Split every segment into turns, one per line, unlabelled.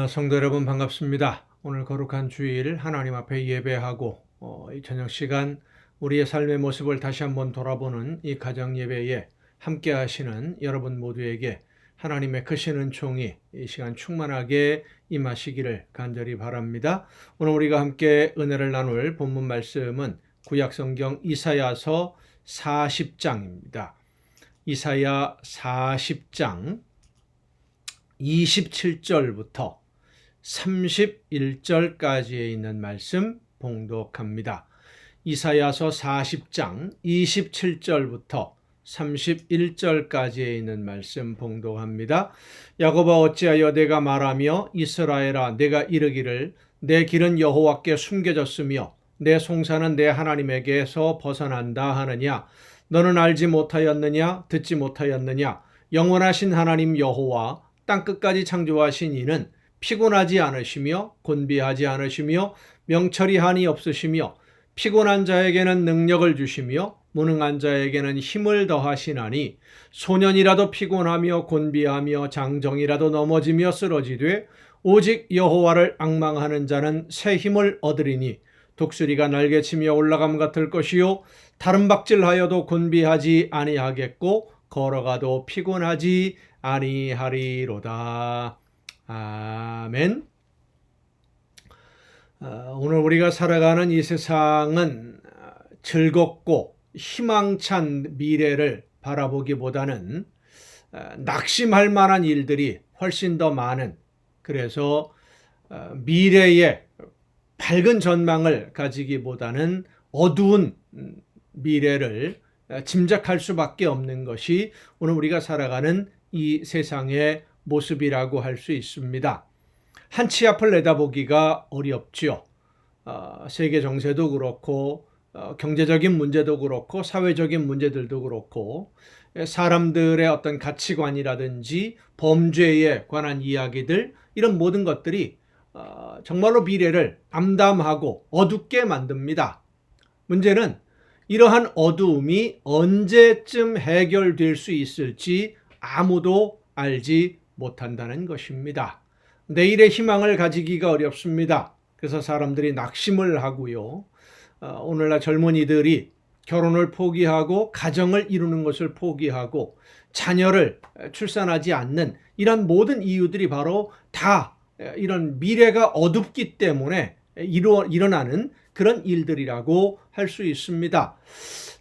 성도 여러분 반갑습니다. 오늘 거룩한 주일 하나님 앞에 예배하고 이 저녁 시간 우리의 삶의 모습을 다시 한번 돌아보는 이 가정 예배에 함께 하시는 여러분 모두에게 하나님의 크신 은총이 이 시간 충만하게 임하시기를 간절히 바랍니다. 오늘 우리가 함께 은혜를 나눌 본문 말씀은 구약성경 이사야서 40장입니다. 이사야 40장 27절부터 31절까지에 있는 말씀 봉독합니다. 이사야서 40장 27절부터 31절까지에 있는 말씀 봉독합니다. 야곱아 어찌하여 내가 말하며 이스라엘아 내가 이르기를 내 길은 여호와께 숨겨졌으며 내 송사는 내 하나님에게서 벗어난다 하느냐. 너는 알지 못하였느냐 듣지 못하였느냐. 영원하신 하나님 여호와 땅끝까지 창조하신 이는 피곤하지 않으시며 곤비하지 않으시며 명철이 한이 없으시며 피곤한 자에게는 능력을 주시며 무능한 자에게는 힘을 더하시나니 소년이라도 피곤하며 곤비하며 장정이라도 넘어지며 쓰러지되 오직 여호와를 앙망하는 자는 새 힘을 얻으리니 독수리가 날개치며 올라감 같을 것이요 다른 박질하여도 곤비하지 아니하겠고 걸어가도 피곤하지 아니하리로다. 아멘. 오늘 우리가 살아가는 이 세상은 즐겁고 희망찬 미래를 바라보기보다는 낙심할 만한 일들이 훨씬 더 많은, 그래서 미래에 밝은 전망을 가지기보다는 어두운 미래를 짐작할 수밖에 없는 것이 오늘 우리가 살아가는 이 세상의 모습이라고 할 수 있습니다. 한치 앞을 내다보기가 어렵죠. 세계 정세도 그렇고 경제적인 문제도 그렇고 사회적인 문제들도 그렇고 사람들의 어떤 가치관이라든지 범죄에 관한 이야기들, 이런 모든 것들이 정말로 미래를 암담하고 어둡게 만듭니다. 문제는 이러한 어두움이 언제쯤 해결될 수 있을지 아무도 알지 못한다는 것입니다. 내일의 희망을 가지기가 어렵습니다. 그래서 사람들이 낙심을 하고요. 오늘날 젊은이들이 결혼을 포기하고 가정을 이루는 것을 포기하고 자녀를 출산하지 않는 이런 모든 이유들이 바로 다 이런 미래가 어둡기 때문에 일어나는 그런 일들이라고 할 수 있습니다.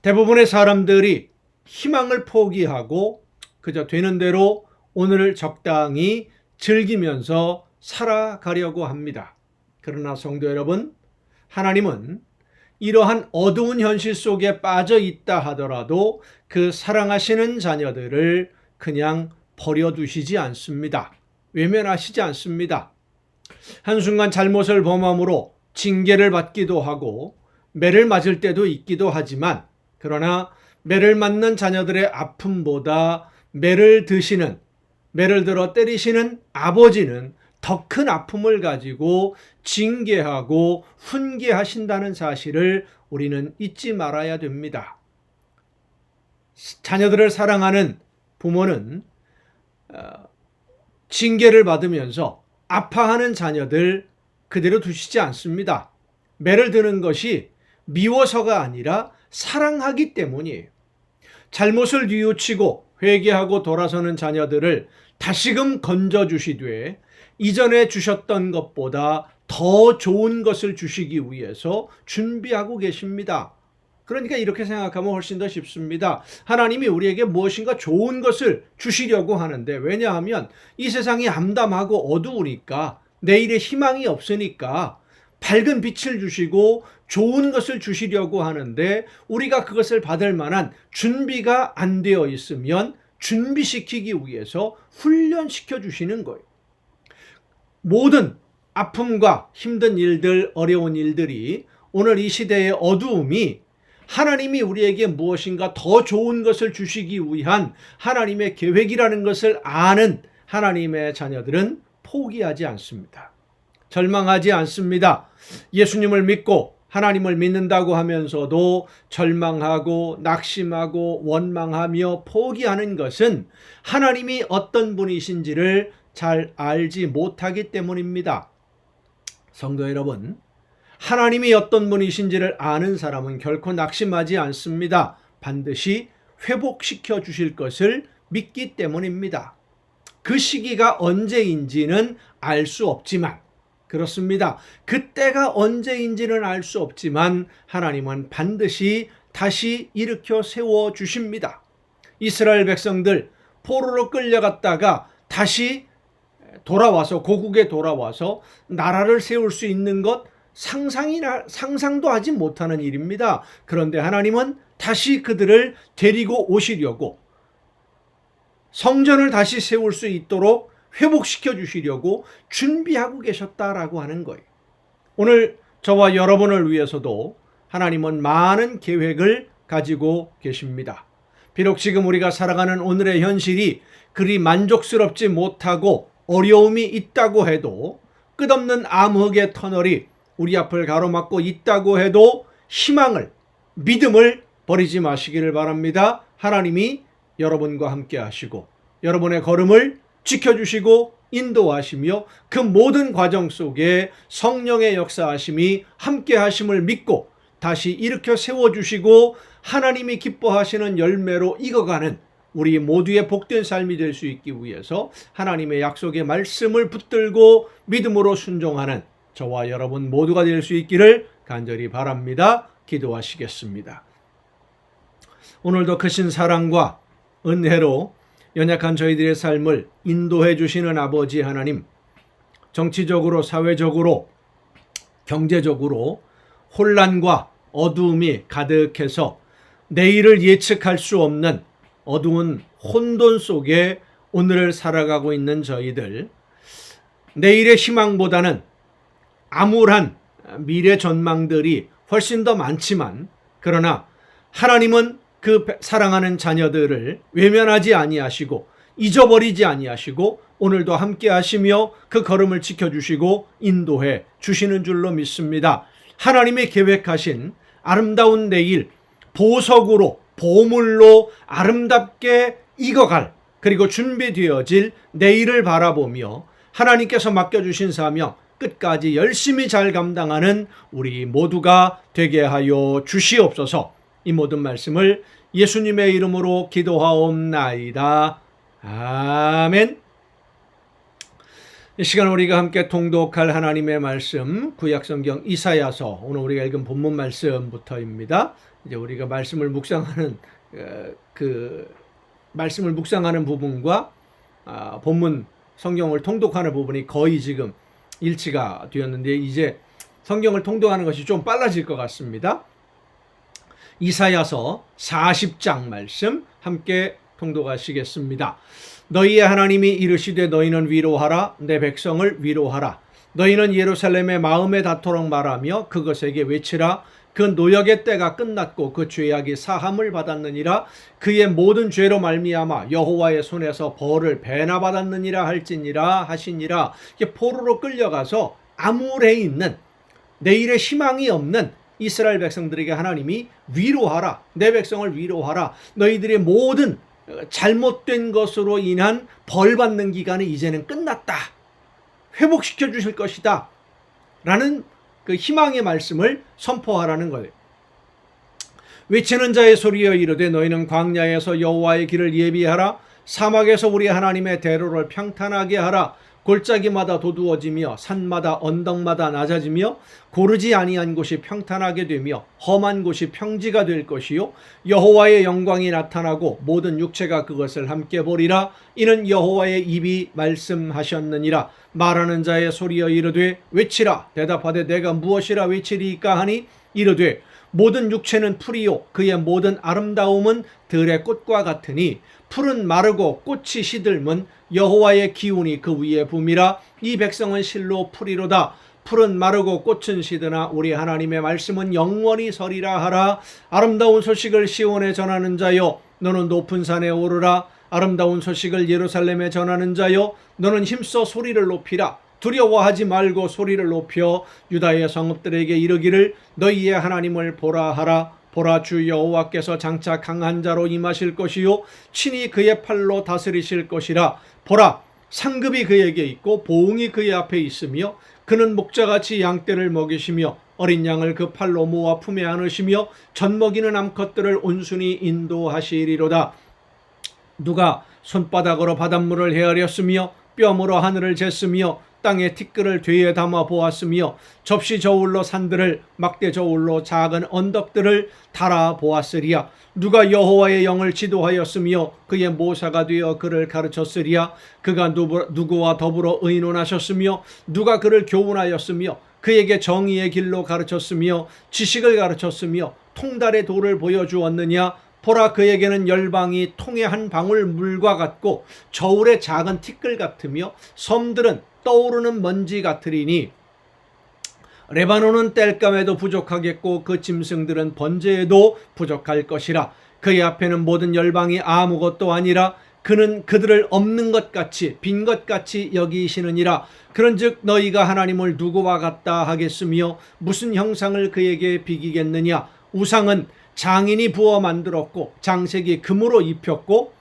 대부분의 사람들이 희망을 포기하고 그저 되는 대로 오늘을 적당히 즐기면서 살아가려고 합니다. 그러나 성도 여러분, 하나님은 이러한 어두운 현실 속에 빠져 있다 하더라도 그 사랑하시는 자녀들을 그냥 버려두시지 않습니다. 외면하시지 않습니다. 한순간 잘못을 범함으로 징계를 받기도 하고 매를 맞을 때도 있기도 하지만, 그러나 매를 맞는 자녀들의 아픔보다 매를 들어 때리시는 아버지는 더 큰 아픔을 가지고 징계하고 훈계하신다는 사실을 우리는 잊지 말아야 됩니다. 자녀들을 사랑하는 부모는 징계를 받으면서 아파하는 자녀들 그대로 두시지 않습니다. 매를 드는 것이 미워서가 아니라 사랑하기 때문이에요. 잘못을 뉘우치고 회개하고 돌아서는 자녀들을 다시금 건져주시되 이전에 주셨던 것보다 더 좋은 것을 주시기 위해서 준비하고 계십니다. 그러니까 이렇게 생각하면 훨씬 더 쉽습니다. 하나님이 우리에게 무엇인가 좋은 것을 주시려고 하는데, 왜냐하면 이 세상이 암담하고 어두우니까, 내일의 희망이 없으니까 밝은 빛을 주시고 좋은 것을 주시려고 하는데, 우리가 그것을 받을 만한 준비가 안 되어 있으면 준비시키기 위해서 훈련시켜 주시는 거예요. 모든 아픔과 힘든 일들, 어려운 일들이, 오늘 이 시대의 어두움이 하나님이 우리에게 무엇인가 더 좋은 것을 주시기 위한 하나님의 계획이라는 것을 아는 하나님의 자녀들은 포기하지 않습니다. 절망하지 않습니다. 예수님을 믿고 하나님을 믿는다고 하면서도 절망하고 낙심하고 원망하며 포기하는 것은 하나님이 어떤 분이신지를 잘 알지 못하기 때문입니다. 성도 여러분, 하나님이 어떤 분이신지를 아는 사람은 결코 낙심하지 않습니다. 반드시 회복시켜 주실 것을 믿기 때문입니다. 그 시기가 언제인지는 알 수 없지만, 그렇습니다. 그때가 언제인지는 알 수 없지만 하나님은 반드시 다시 일으켜 세워 주십니다. 이스라엘 백성들 포로로 끌려갔다가 다시 돌아와서 고국에 돌아와서 나라를 세울 수 있는 것 상상도 하지 못하는 일입니다. 그런데 하나님은 다시 그들을 데리고 오시려고 성전을 다시 세울 수 있도록 회복시켜 주시려고 준비하고 계셨다라고 하는 거예요. 오늘 저와 여러분을 위해서도 하나님은 많은 계획을 가지고 계십니다. 비록 지금 우리가 살아가는 오늘의 현실이 그리 만족스럽지 못하고 어려움이 있다고 해도, 끝없는 암흑의 터널이 우리 앞을 가로막고 있다고 해도 희망을, 믿음을 버리지 마시기를 바랍니다. 하나님이 여러분과 함께 하시고 여러분의 걸음을 지켜주시고 인도하시며 그 모든 과정 속에 성령의 역사하심이 함께 하심을 믿고 다시 일으켜 세워주시고 하나님이 기뻐하시는 열매로 익어가는 우리 모두의 복된 삶이 될 수 있기 위해서 하나님의 약속의 말씀을 붙들고 믿음으로 순종하는 저와 여러분 모두가 될 수 있기를 간절히 바랍니다. 기도하시겠습니다. 오늘도 크신 사랑과 은혜로 연약한 저희들의 삶을 인도해 주시는 아버지 하나님, 정치적으로, 사회적으로, 경제적으로 혼란과 어두움이 가득해서 내일을 예측할 수 없는 어두운 혼돈 속에 오늘을 살아가고 있는 저희들, 내일의 희망보다는 암울한 미래 전망들이 훨씬 더 많지만, 그러나 하나님은 그 사랑하는 자녀들을 외면하지 아니하시고 잊어버리지 아니하시고 오늘도 함께 하시며 그 걸음을 지켜주시고 인도해 주시는 줄로 믿습니다. 하나님의 계획하신 아름다운 내일, 보석으로, 보물로 아름답게 익어갈, 그리고 준비되어질 내일을 바라보며 하나님께서 맡겨주신 사명 끝까지 열심히 잘 감당하는 우리 모두가 되게 하여 주시옵소서. 이 모든 말씀을 예수님의 이름으로 기도하옵나이다. 아멘. 이 시간 우리가 함께 통독할 하나님의 말씀, 구약성경 이사야서, 오늘 우리가 읽은 본문 말씀부터입니다. 이제 우리가 말씀을 묵상하는 말씀을 묵상하는 부분과 본문 성경을 통독하는 부분이 거의 지금 일치가 되었는데, 이제 성경을 통독하는 것이 좀 빨라질 것 같습니다. 이사야서 40장 말씀 함께 통독하시겠습니다. 너희의 하나님이 이르시되 너희는 위로하라, 내 백성을 위로하라. 너희는 예루살렘의 마음에 닿도록 말하며 그것에게 외치라. 그 노역의 때가 끝났고 그 죄악이 사함을 받았느니라. 그의 모든 죄로 말미암아 여호와의 손에서 벌을 배나 받았느니라 할지니라 하시니라. 포로로 끌려가서 암울해 있는, 내일의 희망이 없는 이스라엘 백성들에게 하나님이 위로하라, 내 백성을 위로하라. 너희들의 모든 잘못된 것으로 인한 벌 받는 기간이 이제는 끝났다, 회복시켜 주실 것이다 라는 그 희망의 말씀을 선포하라는 거예요. 외치는 자의 소리여 이르되 너희는 광야에서 여호와의 길을 예비하라. 사막에서 우리 하나님의 대로를 평탄하게 하라. 골짜기마다 도두어지며 산마다 언덕마다 낮아지며 고르지 아니한 곳이 평탄하게 되며 험한 곳이 평지가 될 것이요 여호와의 영광이 나타나고 모든 육체가 그것을 함께 보리라. 이는 여호와의 입이 말씀하셨느니라. 말하는 자의 소리여 이르되 외치라. 대답하되 내가 무엇이라 외치리이까 하니 이르되 모든 육체는 풀이요 그의 모든 아름다움은 들의 꽃과 같으니 풀은 마르고 꽃이 시들면 여호와의 기운이 그 위에 붐이라. 이 백성은 실로 풀이로다. 풀은 마르고 꽃은 시드나 우리 하나님의 말씀은 영원히 서리라 하라. 아름다운 소식을 시온에 전하는 자여 너는 높은 산에 오르라. 아름다운 소식을 예루살렘에 전하는 자여 너는 힘써 소리를 높이라. 두려워하지 말고 소리를 높여 유다의 성읍들에게 이르기를 너희의 하나님을 보라 하라. 보라, 주 여호와께서 장차 강한 자로 임하실 것이요 친히 그의 팔로 다스리실 것이라. 보라, 상급이 그에게 있고 보응이 그의 앞에 있으며 그는 목자같이 양떼를 먹이시며 어린 양을 그 팔로 모아 품에 안으시며 젖먹이는 암컷들을 온순히 인도하시리로다. 누가 손바닥으로 바닷물을 헤아렸으며 뼘으로 하늘을 쟀으며 땅의 티끌을 뒤에 담아 보았으며 접시 저울로 산들을 막대 저울로 작은 언덕들을 달아 보았으리야. 누가 여호와의 영을 지도하였으며 그의 모사가 되어 그를 가르쳤으리야. 그가 누구와 더불어 의논하셨으며 누가 그를 교훈하였으며 그에게 정의의 길로 가르쳤으며 지식을 가르쳤으며 통달의 도를 보여주었느냐. 보라, 그에게는 열방이 통의 한 방울 물과 같고 저울의 작은 티끌 같으며 섬들은 떠오르는 먼지 같으리니 레바논은 땔감에도 부족하겠고 그 짐승들은 번제에도 부족할 것이라. 그의 앞에는 모든 열방이 아무것도 아니라 그는 그들을 없는 것 같이 빈 것 같이 여기시느니라. 그런즉 너희가 하나님을 누구와 같다 하겠으며 무슨 형상을 그에게 비기겠느냐. 우상은 장인이 부어 만들었고 장색이 금으로 입혔고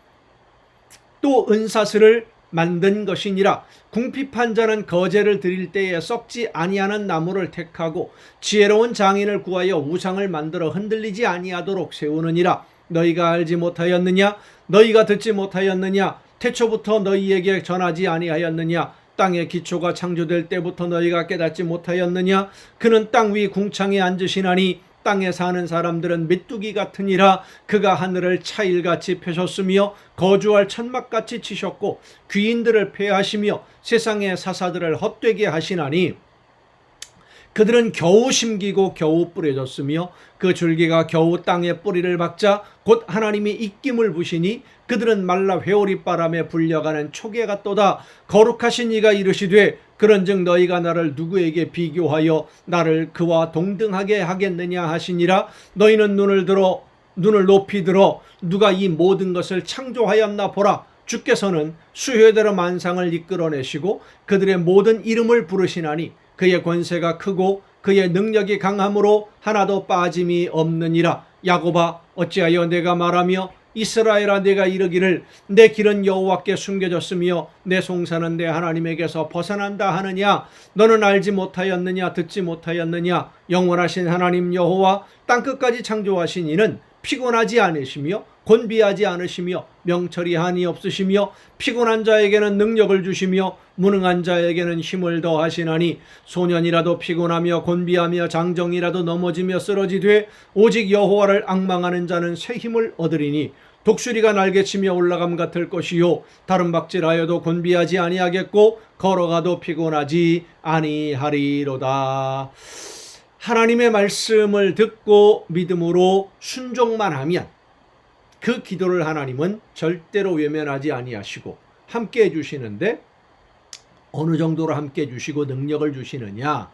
또 은사슬을 만든 것이니라. 궁핍한 자는 거제를 드릴 때에 썩지 아니하는 나무를 택하고 지혜로운 장인을 구하여 우상을 만들어 흔들리지 아니하도록 세우느니라. 너희가 알지 못하였느냐? 너희가 듣지 못하였느냐? 태초부터 너희에게 전하지 아니하였느냐? 땅의 기초가 창조될 때부터 너희가 깨닫지 못하였느냐? 그는 땅 위 궁창에 앉으시나니 땅에 사는 사람들은 메뚜기 같으니라. 그가 하늘을 차일같이 펴셨으며 거주할 천막같이 치셨고 귀인들을 폐하시며 세상의 사사들을 헛되게 하시나니 그들은 겨우 심기고 겨우 뿌려졌으며 그 줄기가 겨우 땅에 뿌리를 박자 곧 하나님이 입김을 부시니 그들은 말라 회오리 바람에 불려가는 초계 같도다. 거룩하신 이가 이르시되 그런즉 너희가 나를 누구에게 비교하여 나를 그와 동등하게 하겠느냐 하시니라. 너희는 눈을 높이 들어 누가 이 모든 것을 창조하였나 보라. 주께서는 수효대로 만상을 이끌어내시고 그들의 모든 이름을 부르시나니 그의 권세가 크고 그의 능력이 강함으로 하나도 빠짐이 없느니라. 야곱아, 어찌하여 내가 말하며 이스라엘아, 내가 이르기를 내 길은 여호와께 숨겨졌으며 내 송사는 내 하나님에게서 벗어난다 하느냐. 너는 알지 못하였느냐? 듣지 못하였느냐? 영원하신 하나님 여호와 땅끝까지 창조하신 이는 피곤하지 않으시며 곤비하지 않으시며 명철이 한이 없으시며 피곤한 자에게는 능력을 주시며 무능한 자에게는 힘을 더하시나니 소년이라도 피곤하며 곤비하며 장정이라도 넘어지며 쓰러지되 오직 여호와를 앙망하는 자는 새 힘을 얻으리니 독수리가 날개치며 올라감 같을 것이요 다른 박질하여도 곤비하지 아니하겠고 걸어가도 피곤하지 아니하리로다. 하나님의 말씀을 듣고 믿음으로 순종만 하면 그 기도를 하나님은 절대로 외면하지 아니하시고 함께 해주시는데 어느 정도로 함께 해주시고 능력을 주시느냐.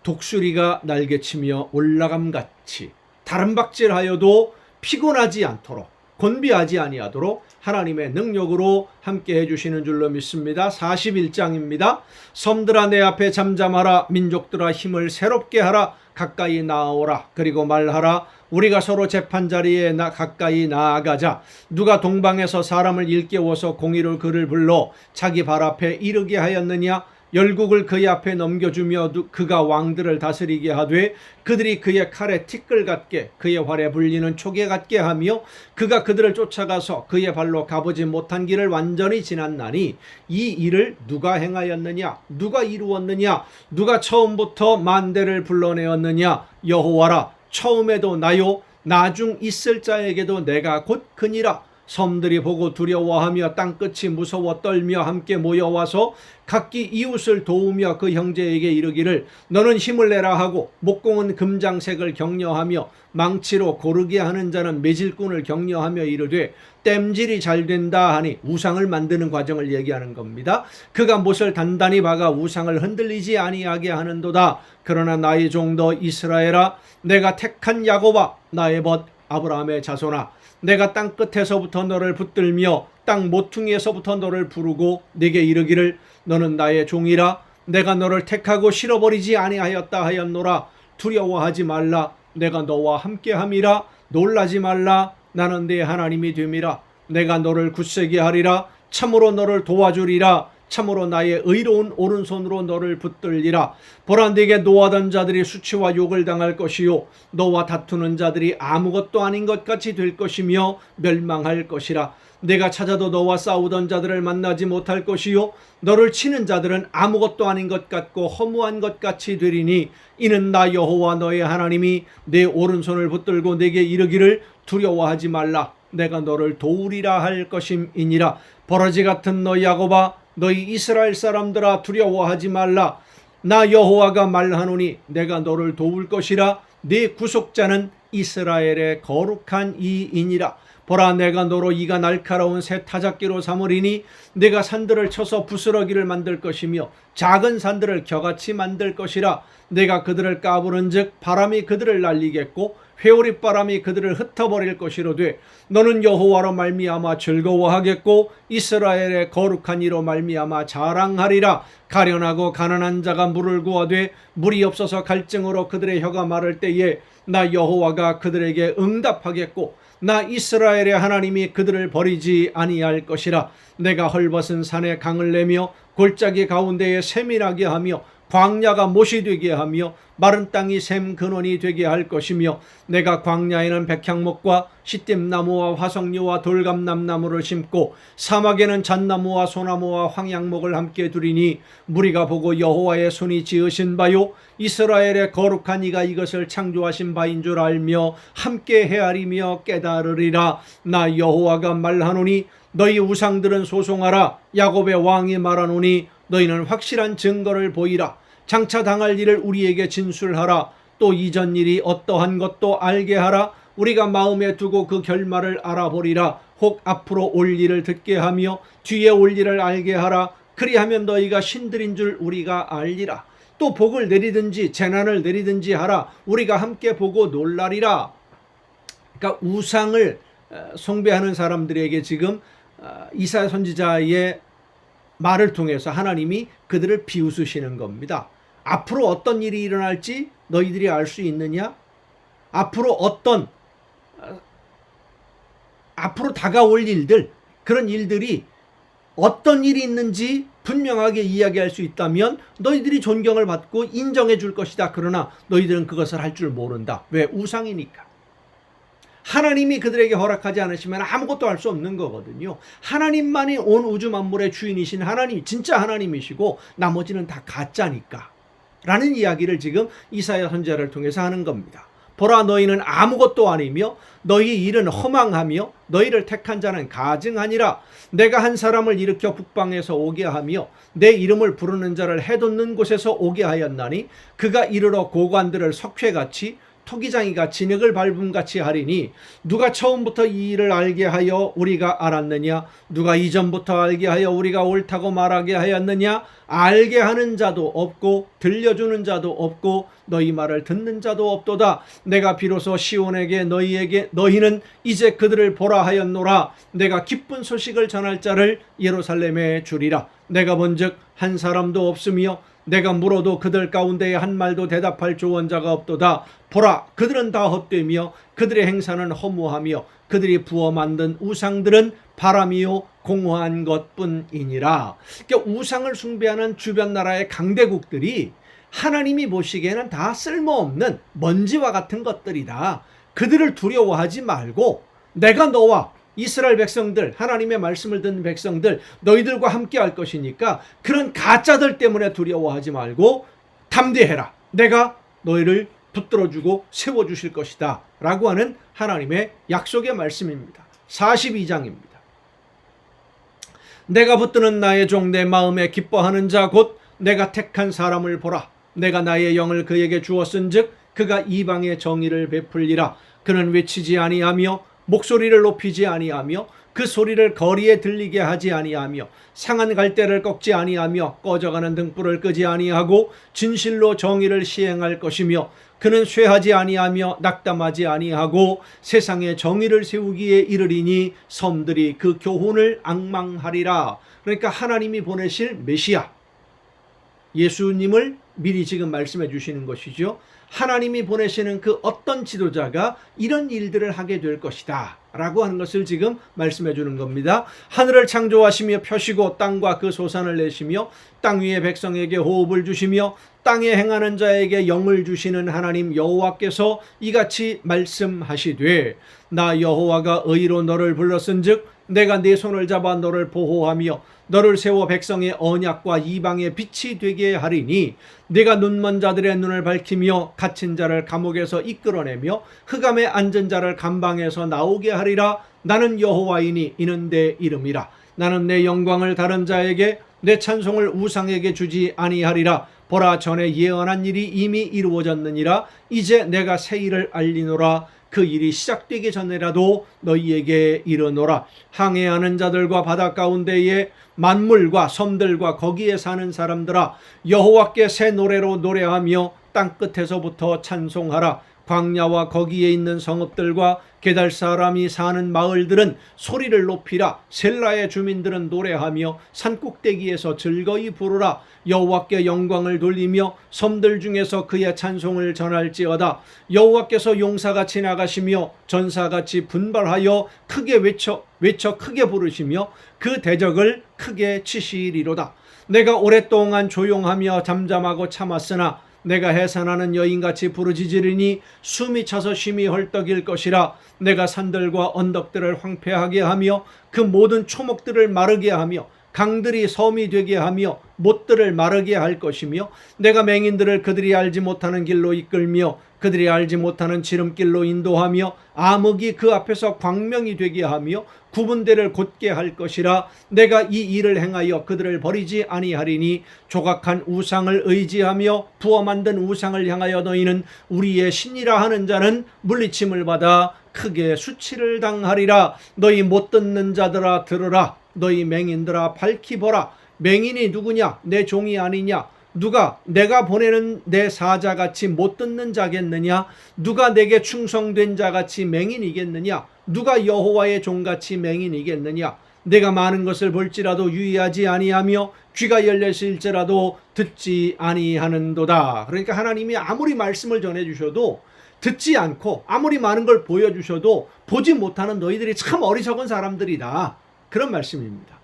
독수리가 날개치며 올라감같이 다른 박질하여도 피곤하지 않도록 곤비하지 아니하도록 하나님의 능력으로 함께 해주시는 줄로 믿습니다. 41장입니다. 섬들아 내 앞에 잠잠하라. 민족들아 힘을 새롭게 하라. 가까이 나아오라. 그리고 말하라. 우리가 서로 재판자리에 가까이 나아가자. 누가 동방에서 사람을 일깨워서 공의로 그를 불러 자기 발 앞에 이르게 하였느냐. 열국을 그의 앞에 넘겨주며 그가 왕들을 다스리게 하되 그들이 그의 칼에 티끌 같게 그의 활에 불리는 초계 같게 하며 그가 그들을 쫓아가서 그의 발로 가보지 못한 길을 완전히 지났나니 이 일을 누가 행하였느냐. 누가 이루었느냐. 누가 처음부터 만대를 불러내었느냐. 여호와라. 처음에도 나요 나중 있을 자에게도 내가 곧 그니라. 섬들이 보고 두려워하며 땅끝이 무서워 떨며 함께 모여와서 각기 이웃을 도우며 그 형제에게 이르기를 너는 힘을 내라 하고 목공은 금장색을 격려하며 망치로 고르게 하는 자는 매질꾼을 격려하며 이르되 땜질이 잘 된다 하니 우상을 만드는 과정을 얘기하는 겁니다. 그가 못을 단단히 박아 우상을 흔들리지 아니하게 하는도다. 그러나 나의 종도 이스라엘아, 내가 택한 야곱아, 나의 벗 아브라함의 자손아, 내가 땅끝에서부터 너를 붙들며 땅 모퉁이에서부터 너를 부르고 네게 이르기를 너는 나의 종이라. 내가 너를 택하고 실어버리지 아니하였다 하였노라. 두려워하지 말라. 내가 너와 함께함이라. 놀라지 말라. 나는 네 하나님이 됨이라. 내가 너를 굳세게 하리라. 참으로 너를 도와주리라. 참으로 나의 의로운 오른손으로 너를 붙들리라. 보라, 네게 노하던 자들이 수치와 욕을 당할 것이요 너와 다투는 자들이 아무것도 아닌 것 같이 될 것이며 멸망할 것이라. 내가 찾아도 너와 싸우던 자들을 만나지 못할 것이요 너를 치는 자들은 아무것도 아닌 것 같고 허무한 것 같이 되리니 이는 나 여호와 너의 하나님이 내 오른손을 붙들고 내게 이르기를 두려워하지 말라. 내가 너를 도우리라 할 것임이니라. 버러지 같은 너희 야곱아, 너희 이스라엘 사람들아, 두려워하지 말라. 나 여호와가 말하노니 내가 너를 도울 것이라. 네 구속자는 이스라엘의 거룩한 이이니라. 보라, 내가 너로 이가 날카로운 새 타작기로 삼으리니 내가 산들을 쳐서 부스러기를 만들 것이며 작은 산들을 겨같이 만들 것이라. 내가 그들을 까부른즉 바람이 그들을 날리겠고 회오리바람이 그들을 흩어버릴 것이로되 너는 여호와로 말미암아 즐거워하겠고 이스라엘의 거룩한 이로 말미암아 자랑하리라. 가련하고 가난한 자가 물을 구하되 물이 없어서 갈증으로 그들의 혀가 마를 때에 나 여호와가 그들에게 응답하겠고 나 이스라엘의 하나님이 그들을 버리지 아니할 것이라. 내가 헐벗은 산에 강을 내며 골짜기 가운데에 샘이 나게 하며 광야가 못이 되게 하며 마른 땅이 샘 근원이 되게 할 것이며 내가 광야에는 백향목과 시띠나무와 화석류와 돌감남나무를 심고 사막에는 잣나무와 소나무와 황양목을 함께 두리니 무리가 보고 여호와의 손이 지으신 바요 이스라엘의 거룩한 이가 이것을 창조하신 바인 줄 알며 함께 헤아리며 깨달으리라. 나 여호와가 말하노니 너희 우상들은 소송하라. 야곱의 왕이 말하노니 너희는 확실한 증거를 보이라. 장차 당할 일을 우리에게 진술하라. 또 이전 일이 어떠한 것도 알게 하라. 우리가 마음에 두고 그 결말을 알아보리라. 혹 앞으로 올 일을 듣게 하며 뒤에 올 일을 알게 하라. 그리하면 너희가 신들인 줄 우리가 알리라. 또 복을 내리든지 재난을 내리든지 하라. 우리가 함께 보고 놀라리라. 그러니까 우상을 숭배하는 사람들에게 지금 이사야 선지자의 말을 통해서 하나님이 그들을 비웃으시는 겁니다. 앞으로 어떤 일이 일어날지 너희들이 알 수 있느냐? 앞으로 다가올 일들, 그런 일들이 어떤 일이 있는지 분명하게 이야기할 수 있다면 너희들이 존경을 받고 인정해 줄 것이다. 그러나 너희들은 그것을 할 줄 모른다. 왜? 우상이니까. 하나님이 그들에게 허락하지 않으시면 아무것도 할 수 없는 거거든요. 하나님만이 온 우주 만물의 주인이신 하나님, 진짜 하나님이시고 나머지는 다 가짜니까 라는 이야기를 지금 이사야 선지자를 통해서 하는 겁니다. 보라, 너희는 아무것도 아니며 너희 일은 허망하며 너희를 택한 자는 가증하니라. 내가 한 사람을 일으켜 북방에서 오게 하며 내 이름을 부르는 자를 해돋는 곳에서 오게 하였나니 그가 이르러 고관들을 석회같이 토기장이가 진흙을 밟음같이 하리니 누가 처음부터 이 일을 알게 하여 우리가 알았느냐? 누가 이전부터 알게 하여 우리가 옳다고 말하게 하였느냐? 알게 하는 자도 없고 들려주는 자도 없고 너희 말을 듣는 자도 없도다. 내가 비로소 시온에게 너희는 이제 그들을 보라 하였노라. 내가 기쁜 소식을 전할 자를 예루살렘에 주리라. 내가 본즉 한 사람도 없으며 내가 물어도 그들 가운데에 한 말도 대답할 조언자가 없도다. 보라, 그들은 다 헛되며 그들의 행사는 허무하며 그들이 부어 만든 우상들은 바람이요 공허한 것뿐이니라. 그러니까 우상을 숭배하는 주변 나라의 강대국들이 하나님이 보시기에는 다 쓸모없는 먼지와 같은 것들이다. 그들을 두려워하지 말고 내가 너와 이스라엘 백성들, 하나님의 말씀을 듣는 백성들, 너희들과 함께 할 것이니까 그런 가짜들 때문에 두려워하지 말고 담대해라. 내가 너희를 붙들어주고 세워주실 것이다 라고 하는 하나님의 약속의 말씀입니다. 42장입니다. 내가 붙드는 나의 종 내 마음에 기뻐하는 자 곧 내가 택한 사람을 보라. 내가 나의 영을 그에게 주었은즉 그가 이방의 정의를 베풀리라. 그는 외치지 아니하며 목소리를 높이지 아니하며 그 소리를 거리에 들리게 하지 아니하며 상한 갈대를 꺾지 아니하며 꺼져가는 등불을 끄지 아니하고 진실로 정의를 시행할 것이며 그는 쇠하지 아니하며 낙담하지 아니하고 세상에 정의를 세우기에 이르리니 섬들이 그 교훈을 앙망하리라. 그러니까 하나님이 보내실 메시아 예수님을 미리 지금 말씀해 주시는 것이죠. 하나님이 보내시는 그 어떤 지도자가 이런 일들을 하게 될 것이다 라고 하는 것을 지금 말씀해 주는 겁니다. 하늘을 창조하시며 펴시고 땅과 그 소산을 내시며 땅 위의 백성에게 호흡을 주시며 땅에 행하는 자에게 영을 주시는 하나님 여호와께서 이같이 말씀하시되 나 여호와가 의로 너를 불렀은즉 내가 네 손을 잡아 너를 보호하며 너를 세워 백성의 언약과 이방의 빛이 되게 하리니 네가 눈먼 자들의 눈을 밝히며 갇힌 자를 감옥에서 이끌어내며 흑암에 앉은 자를 감방에서 나오게 하리라. 나는 여호와이니 이는 내 이름이라. 나는 내 영광을 다른 자에게 내 찬송을 우상에게 주지 아니하리라. 보라, 전에 예언한 일이 이미 이루어졌느니라. 이제 내가 새 일을 알리노라. 그 일이 시작되기 전에라도 너희에게 이르노라. 항해하는 자들과 바다 가운데에 만물과 섬들과 거기에 사는 사람들아, 여호와께 새 노래로 노래하며 땅끝에서부터 찬송하라. 광야와 거기에 있는 성읍들과 게달 사람이 사는 마을들은 소리를 높이라. 셀라의 주민들은 노래하며 산꼭대기에서 즐거이 부르라. 여호와께 영광을 돌리며 섬들 중에서 그의 찬송을 전할지어다. 여호와께서 용사같이 나가시며 전사같이 분발하여 크게 외쳐 크게 부르시며 그 대적을 크게 치시리로다. 내가 오랫동안 조용하며 잠잠하고 참았으나 내가 해산하는 여인같이 부르짖으리니 숨이 차서 심히 헐떡일 것이라. 내가 산들과 언덕들을 황폐하게 하며 그 모든 초목들을 마르게 하며 강들이 섬이 되게 하며 못들을 마르게 할 것이며 내가 맹인들을 그들이 알지 못하는 길로 이끌며 그들이 알지 못하는 지름길로 인도하며 암흑이 그 앞에서 광명이 되게 하며 구분대를 곧게 할 것이라. 내가 이 일을 행하여 그들을 버리지 아니하리니 조각한 우상을 의지하며 부어 만든 우상을 향하여 너희는 우리의 신이라 하는 자는 물리침을 받아 크게 수치를 당하리라. 너희 못 듣는 자들아 들으라. 너희 맹인들아 밝히 보라. 맹인이 누구냐? 내 종이 아니냐? 누가 내가 보내는 내 사자같이 못 듣는 자겠느냐? 누가 내게 충성된 자같이 맹인이겠느냐? 누가 여호와의 종같이 맹인이겠느냐? 내가 많은 것을 볼지라도 유의하지 아니하며 귀가 열렸을지라도 듣지 아니하는도다. 그러니까 하나님이 아무리 말씀을 전해주셔도 듣지 않고 아무리 많은 걸 보여주셔도 보지 못하는 너희들이 참 어리석은 사람들이다. 그런 말씀입니다.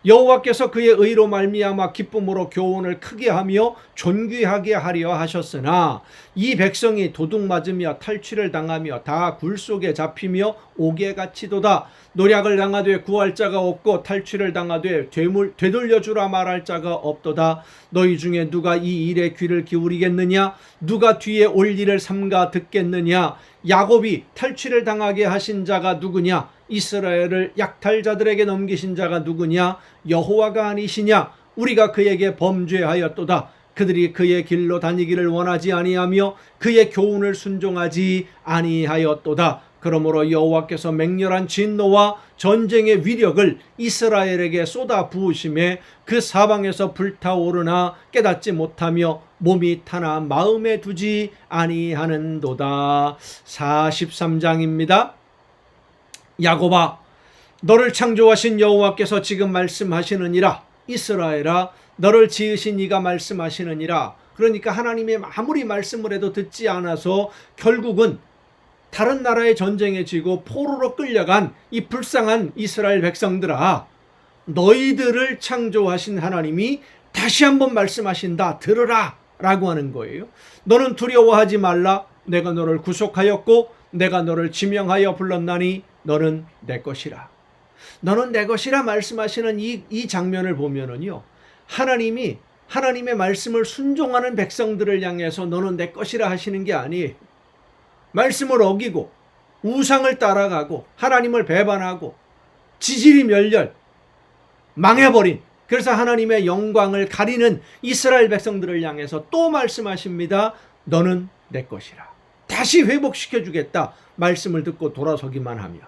여호와께서 그의 의로 말미암아 기쁨으로 교훈을 크게 하며 존귀하게 하려 하셨으나 이 백성이 도둑 맞으며 탈취를 당하며 다 굴 속에 잡히며 옥에갇히도다. 노략을 당하되 구할 자가 없고 탈취를 당하되 되돌려주라 말할 자가 없도다. 너희 중에 누가 이 일에 귀를 기울이겠느냐? 누가 뒤에 올 일을 삼가 듣겠느냐? 야곱이 탈취를 당하게 하신 자가 누구냐? 이스라엘을 약탈자들에게 넘기신 자가 누구냐? 여호와가 아니시냐? 우리가 그에게 범죄하였도다. 그들이 그의 길로 다니기를 원하지 아니하며 그의 교훈을 순종하지 아니하였도다. 그러므로 여호와께서 맹렬한 진노와 전쟁의 위력을 이스라엘에게 쏟아 부으심에 그 사방에서 불타오르나 깨닫지 못하며 몸이 타나 마음에 두지 아니하는도다. 43장입니다. 야곱아, 너를 창조하신 여호와께서 지금 말씀하시느니라. 이스라엘아, 너를 지으신 이가 말씀하시느니라. 그러니까 하나님의 아무리 말씀을 해도 듣지 않아서 결국은 다른 나라의 전쟁에 지고 포로로 끌려간 이 불쌍한 이스라엘 백성들아, 너희들을 창조하신 하나님이 다시 한번 말씀하신다. 들으라 라고 하는 거예요. 너는 두려워하지 말라. 내가 너를 구속하였고 내가 너를 지명하여 불렀나니 너는 내 것이라. 너는 내 것이라 말씀하시는 이 장면을 보면은요, 하나님이 하나님의 말씀을 순종하는 백성들을 향해서 너는 내 것이라 하시는 게 아니에요. 말씀을 어기고 우상을 따라가고 하나님을 배반하고 지질이 멸렬 망해버린, 그래서 하나님의 영광을 가리는 이스라엘 백성들을 향해서 또 말씀하십니다. 너는 내 것이라. 다시 회복시켜 주겠다. 말씀을 듣고 돌아서기만 하면.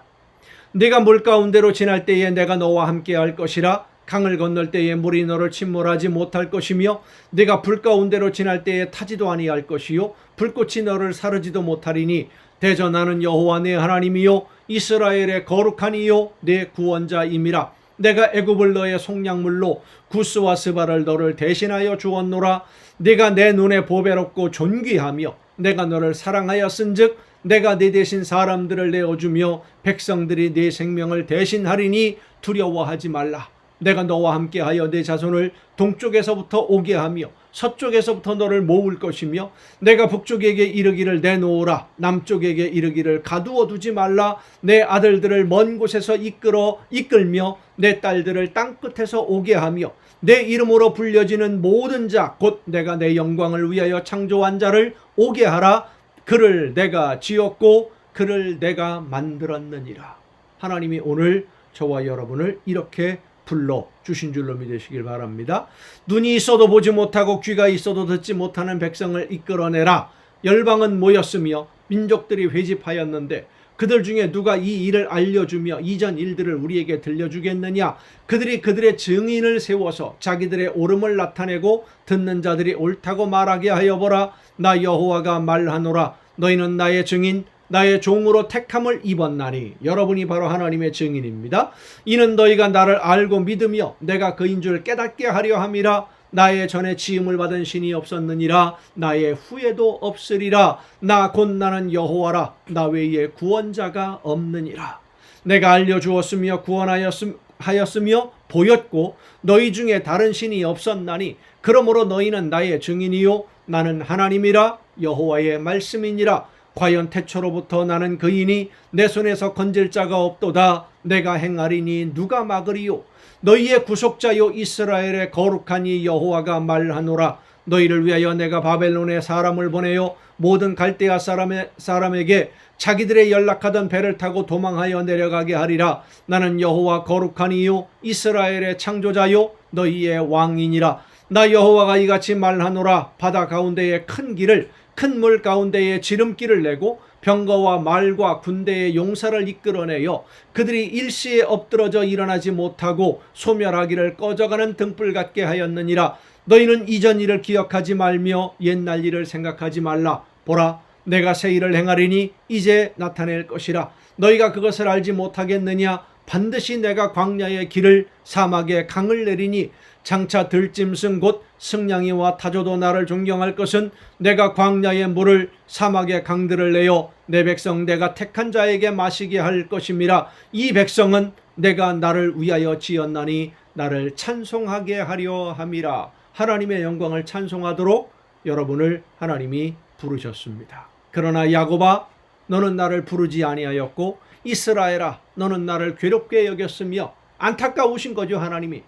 네가 물 가운데로 지날 때에 내가 너와 함께 할 것이라. 강을 건널 때에 물이 너를 침몰하지 못할 것이며 네가 불 가운데로 지날 때에 타지도 아니할 것이요 불꽃이 너를 사르지도 못하리니 대저 나는 여호와 내 하나님이요 이스라엘의 거룩한 이요 내 구원자임이라. 내가 애굽을 너의 속량물로 구스와 스바를 너를 대신하여 주었노라. 네가 내 눈에 보배롭고 존귀하며 내가 너를 사랑하였은즉 내가 네 대신 사람들을 내어주며 백성들이 네 생명을 대신하리니 두려워하지 말라. 내가 너와 함께하여 네 자손을 동쪽에서부터 오게 하며 서쪽에서부터 너를 모을 것이며 내가 북쪽에게 이르기를 내놓으라, 남쪽에게 이르기를 가두어 두지 말라. 내 아들들을 먼 곳에서 이끌며 내 딸들을 땅끝에서 오게 하며 내 이름으로 불려지는 모든 자 곧 내가 내 영광을 위하여 창조한 자를 오게 하라. 그를 내가 지었고 그를 내가 만들었느니라. 하나님이 오늘 저와 여러분을 이렇게 불러주신 줄로 믿으시길 바랍니다. 눈이 있어도 보지 못하고 귀가 있어도 듣지 못하는 백성을 이끌어내라. 열방은 모였으며 민족들이 회집하였는데 그들 중에 누가 이 일을 알려주며 이전 일들을 우리에게 들려주겠느냐. 그들이 그들의 증인을 세워서 자기들의 옳음을 나타내고 듣는 자들이 옳다고 말하게 하여 보라. 나 여호와가 말하노라. 너희는 나의 증인 나의 종으로 택함을 입었나니. 여러분이 바로 하나님의 증인입니다. 이는 너희가 나를 알고 믿으며 내가 그인 줄 깨닫게 하려 함이라. 나의 전에 지음을 받은 신이 없었느니라. 나의 후에도 없으리라. 나 곧 나는 여호와라. 나 외에 구원자가 없느니라. 내가 알려주었으며 구원하였으며 보였고 너희 중에 다른 신이 없었나니 그러므로 너희는 나의 증인이요 나는 하나님이라. 여호와의 말씀이니라. 과연 태초로부터 나는 그이니 내 손에서 건질 자가 없도다. 내가 행하리니 누가 막으리요. 너희의 구속자요 이스라엘의 거룩한 이 여호와가 말하노라. 너희를 위하여 내가 바벨론에 사람을 보내요 모든 갈대아 사람에게 자기들의 연락하던 배를 타고 도망하여 내려가게 하리라. 나는 여호와 거룩한 이요 이스라엘의 창조자요 너희의 왕이니라. 나 여호와가 이같이 말하노라. 바다 가운데에 큰 길을 큰 물 가운데에 지름길을 내고 병거와 말과 군대의 용사를 이끌어내요 그들이 일시에 엎드러져 일어나지 못하고 소멸하기를 꺼져가는 등불 같게 하였느니라. 너희는 이전 일을 기억하지 말며 옛날 일을 생각하지 말라. 보라, 내가 새 일을 행하리니 이제 나타낼 것이라. 너희가 그것을 알지 못하겠느냐. 반드시 내가 광야의 길을 사막의 강을 내리니 장차 들짐승 곧 승냥이와 타조도 나를 존경할 것은 내가 광야의 물을 사막의 강들을 내어 내 백성 내가 택한 자에게 마시게 할 것임이라. 이 백성은 내가 나를 위하여 지었나니 나를 찬송하게 하려 함이라. 하나님의 영광을 찬송하도록 여러분을 하나님이 부르셨습니다. 그러나 야곱아 너는 나를 부르지 아니하였고 이스라엘아 너는 나를 괴롭게 여겼으며 안타까우신 거죠. 하나님이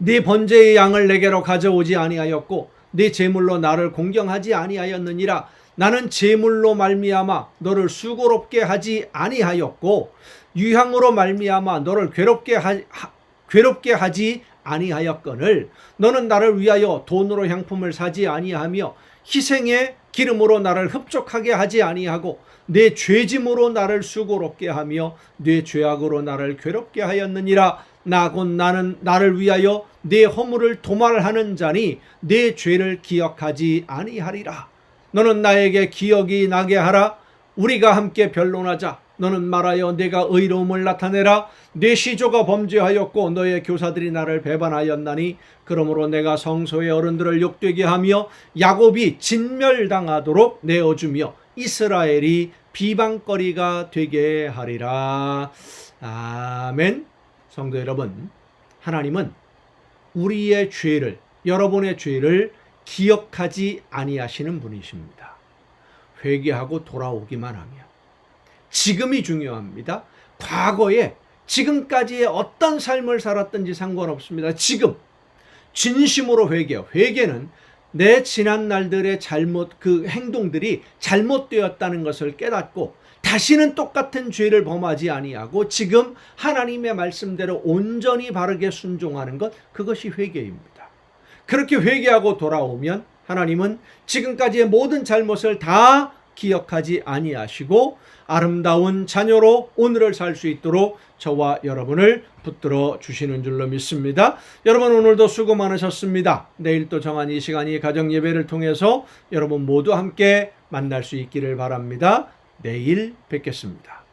네 번제의 양을 내게로 가져오지 아니하였고 네 제물로 나를 공경하지 아니하였느니라. 나는 제물로 말미암아 너를 수고롭게 하지 아니하였고 유향으로 말미암아 너를 괴롭게 하지 아니하였거늘 너는 나를 위하여 돈으로 향품을 사지 아니하며 희생의 기름으로 나를 흡족하게 하지 아니하고 내 죄짐으로 나를 수고롭게 하며 내 죄악으로 나를 괴롭게 하였느니라. 나 곧 나는 나를 위하여 내 허물을 도말하는 자니 내 죄를 기억하지 아니하리라. 너는 나에게 기억이 나게 하라. 우리가 함께 변론하자. 너는 말하여 내가 의로움을 나타내라. 내 시조가 범죄하였고 너의 교사들이 나를 배반하였나니 그러므로 내가 성소의 어른들을 욕되게 하며 야곱이 진멸당하도록 내어주며 이스라엘이 비방거리가 되게 하리라. 아멘. 성도 여러분, 하나님은 우리의 죄를, 여러분의 죄를 기억하지 아니하시는 분이십니다. 회개하고 돌아오기만 하면. 지금이 중요합니다. 과거에 지금까지의 어떤 삶을 살았든지 상관없습니다. 지금 진심으로 회개해요. 회개는 내 지난 날들의 그 행동들이 잘못되었다는 것을 깨닫고 다시는 똑같은 죄를 범하지 아니하고 지금 하나님의 말씀대로 온전히 바르게 순종하는 것, 그것이 회개입니다. 그렇게 회개하고 돌아오면 하나님은 지금까지의 모든 잘못을 다 기억하지 아니하시고 아름다운 자녀로 오늘을 살 수 있도록 저와 여러분을 붙들어 주시는 줄로 믿습니다. 여러분 오늘도 수고 많으셨습니다. 내일 또 정한 이 시간이 가정 예배를 통해서 여러분 모두 함께 만날 수 있기를 바랍니다. 내일 뵙겠습니다.